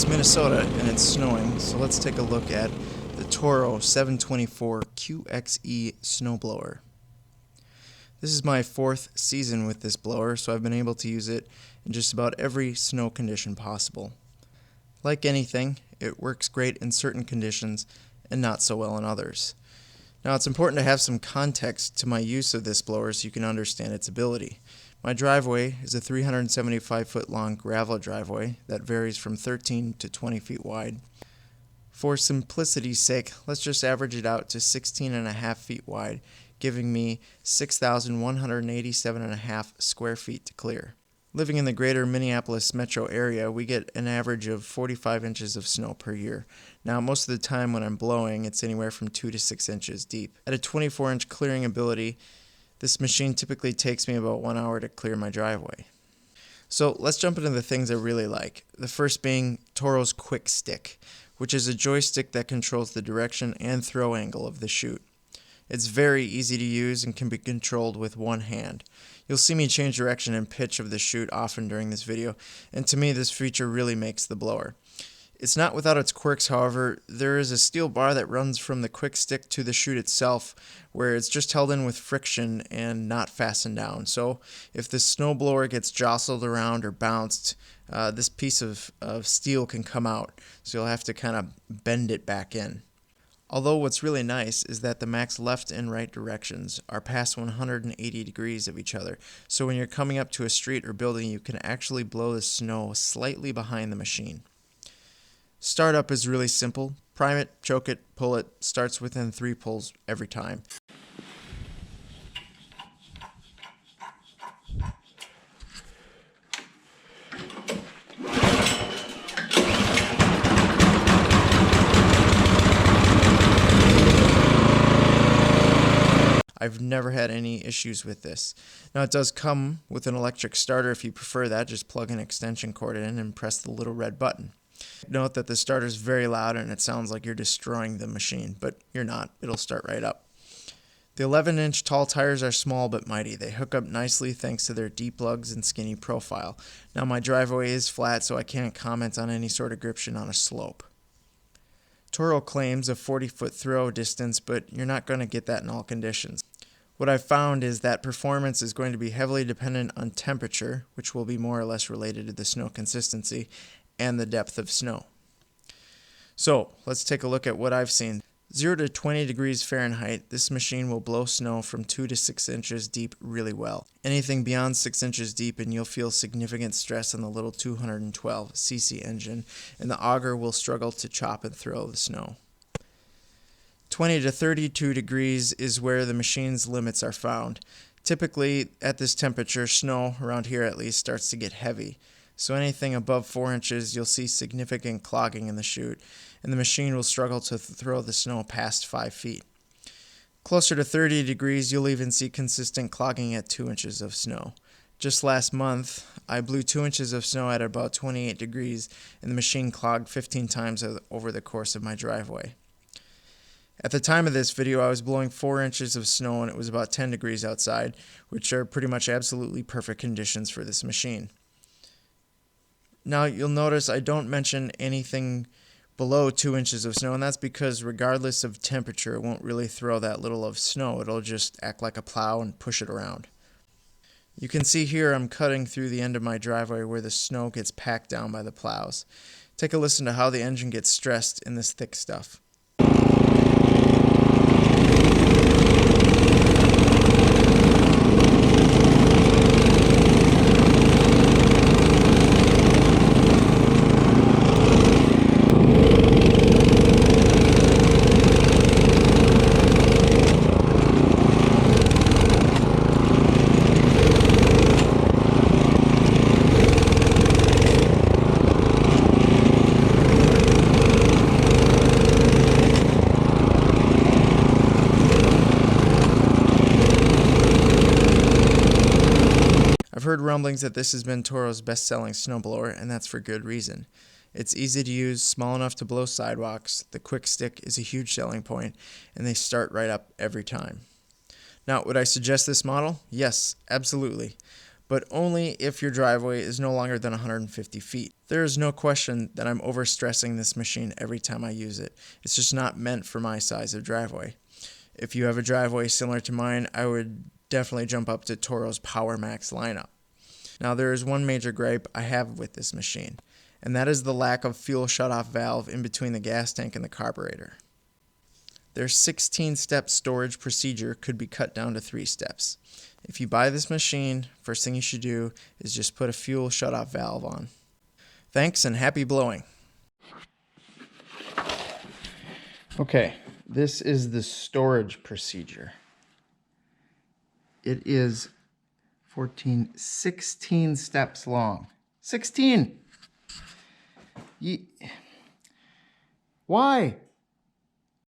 It's Minnesota and it's snowing, so let's take a look at the Toro 724 QXE snowblower. This is my fourth season with this blower, so I've been able to use it in just about every snow condition possible. Like anything, it works great in certain conditions and not so well in others. Now, it's important to have some context to my use of this blower so you can understand its ability. My driveway is a 375-foot long gravel driveway that varies from 13 to 20 feet wide. For simplicity's sake, let's just average it out to 16.5 feet wide, giving me 6,187.5 square feet to clear. Living in the greater Minneapolis metro area, we get an average of 45 inches of snow per year. Now, most of the time when I'm blowing, it's anywhere from 2 to 6 inches deep. At a 24-inch clearing ability, this machine typically takes me about 1 hour to clear my driveway. So let's jump into the things I really like. The first being Toro's Quick Stick, which is a joystick that controls the direction and throw angle of the chute. It's very easy to use and can be controlled with one hand. You'll see me change direction and pitch of the chute often during this video, and to me this feature really makes the blower. It's not without its quirks, however. There is a steel bar that runs from the quick stick to the chute itself, where it's just held in with friction and not fastened down. So if the snowblower gets jostled around or bounced, this piece of steel can come out, so you'll have to kind of bend it back in. Although what's really nice is that the max left and right directions are past 180 degrees of each other, so when you're coming up to a street or building, you can actually blow the snow slightly behind the machine. Startup is really simple. Prime it, choke it, pull it. Starts within 3 pulls every time. I've never had any issues with this. Now, it does come with an electric starter. If you prefer that, just plug an extension cord in and press the little red button. Note that the starter is very loud and it sounds like you're destroying the machine, but you're not. It'll start right up. The 11-inch tall tires are small but mighty. They hook up nicely thanks to their deep lugs and skinny profile. Now, my driveway is flat, so I can't comment on any sort of gription on a slope. Toro claims a 40-foot throw distance, but you're not going to get that in all conditions. What I've found is that performance is going to be heavily dependent on temperature, which will be more or less related to the snow consistency, and the depth of snow. So let's take a look at what I've seen. 0 to 20 degrees Fahrenheit, this machine will blow snow from 2 to 6 inches deep really well. Anything beyond 6 inches deep and you'll feel significant stress on the little 212cc engine, and the auger will struggle to chop and throw the snow. 20 to 32 degrees is where the machine's limits are found. Typically, at this temperature, snow, around here at least, starts to get heavy. So anything above 4 inches, you'll see significant clogging in the chute, and the machine will struggle to throw the snow past 5 feet. Closer to 30 degrees, you'll even see consistent clogging at 2 inches of snow. Just last month, I blew 2 inches of snow at about 28 degrees, and the machine clogged 15 times over the course of my driveway. At the time of this video, I was blowing 4 inches of snow and it was about 10 degrees outside, which are pretty much absolutely perfect conditions for this machine. Now, you'll notice I don't mention anything below 2 inches of snow, and that's because regardless of temperature, it won't really throw that little of snow. It'll just act like a plow and push it around. You can see here I'm cutting through the end of my driveway where the snow gets packed down by the plows. Take a listen to how the engine gets stressed in this thick stuff. I've heard rumblings that this has been Toro's best-selling snowblower, and that's for good reason. It's easy to use, small enough to blow sidewalks, the quick stick is a huge selling point, and they start right up every time. Now, would I suggest this model? Yes, absolutely. but only if your driveway is no longer than 150 feet. There is no question that I'm overstressing this machine every time I use it. It's just not meant for my size of driveway. If you have a driveway similar to mine, I would definitely jump up to Toro's Power Max lineup. Now, there is one major gripe I have with this machine, and that is the lack of fuel shutoff valve in between the gas tank and the carburetor. Their 16-step storage procedure could be cut down to 3 steps. If you buy this machine, first thing you should do is just put a fuel shutoff valve on. Thanks and happy blowing. Okay, this is the storage procedure. It is 16 steps long. 16! Why?